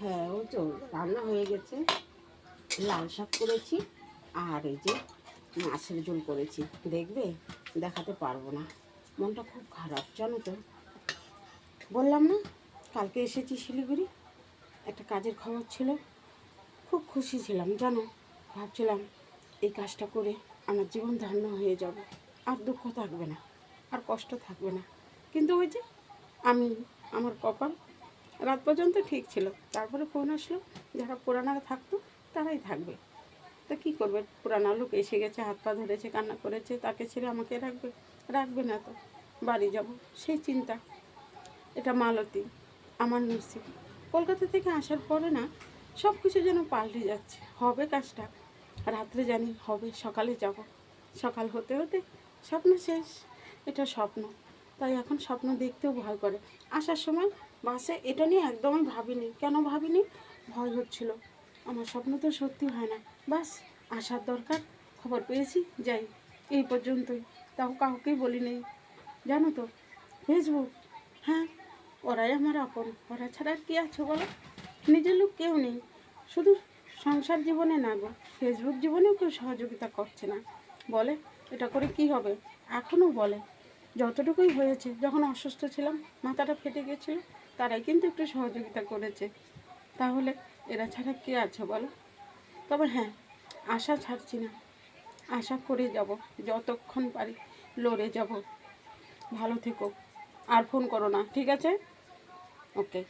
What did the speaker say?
হ্যাঁ, ওই তো রান্না হয়ে গেছে। লাল শাক করেছি আর এই যে মাছের ঝোল করেছি। দেখবে, দেখাতে পারবো না, মনটা খুব খারাপ জানো তো। বললাম না কালকে এসেছি শিলিগুড়ি, একটা কাজের খবর ছিল। খুব খুশি ছিলাম জানো, ভাবছিলাম এই কাজটা করে আমার জীবন ধন্য হয়ে যাবে, আর দুঃখ থাকবে না, আর কষ্ট থাকবে না। কিন্তু ওই যে আমি, আমার কপাল, রাত পর্যন্ত ঠিক ছিল, তারপরে ফোন আসলো, যারা পুরানারা থাকতো তারাই থাকবে। তা কী করবে, পুরানা লোক এসে গেছে, হাত পা ধরেছে, কান্না করেছে, তাকে ছেড়ে আমাকে রাখবে? রাখবে না তো। বাড়ি যাব সেই চিন্তা। এটা মালতী, আমার নসিব। কলকাতা থেকে আসার পরে না সব কিছু যেন পাল্টে যাচ্ছে। হবে কাজটা, রাত্রে জানি হবে, সকালে যাব। সকাল হতে হতে স্বপ্ন শেষ। এটা স্বপ্ন, তাই এখন স্বপ্ন দেখতেও ভয় করে। আসার সময় বাসে এটা নিয়ে একদমই ভাবিনি। কেন ভাবিনি? ভয় হচ্ছিল আমার স্বপ্ন তো সত্যি হয় না। বাস আসার দরকার, খবর পেয়েছি, যাই, এই পর্যন্তই। তাও কাউকেই বলি নেই জানো তো। ফেসবুক, হ্যাঁ, ওরাই আমার আপন, ওরা ছাড়া আর কী আছে বলো? নিজের লোক কেউ নেই। শুধু সংসার জীবনে না গো, ফেসবুক জীবনেও কেউ সহযোগিতা করছে না। বলে এটা করে কি হবে, এখনও বলে। যতটুকুই হয়েছে, যখন অসুস্থ ছিলাম, মাথাটা ফেটে গেছিলো, তারাই কিন্তু একটু সহযোগিতা করেছে। তাহলে এরা ছাড়া কে আছে বলো? তবে হ্যাঁ, আশা ছাড়ছি না, আশা করে যাব, যতক্ষণ পারি লড়ে যাব। ভালো থেকো, আর ফোন করো না, ঠিক আছে? ওকে।